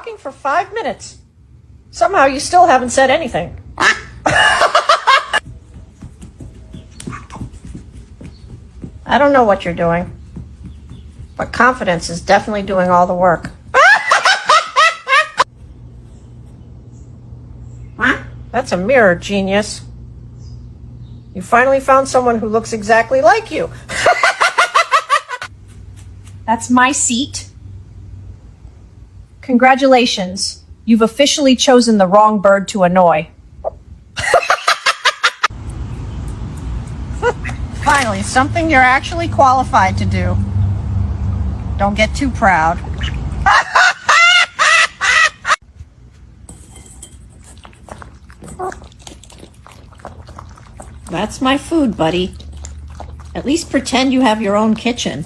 talking for 5 minutes. Somehow you still haven't said anything. I don't know what you're doing, but confidence is definitely doing all the work. That's a mirror, genius. You finally found someone who looks exactly like you. That's my seat. Congratulations. You've officially chosen the wrong bird to annoy. Finally, something you're actually qualified to do. Don't get too proud. That's my food, buddy. At least pretend you have your own kitchen.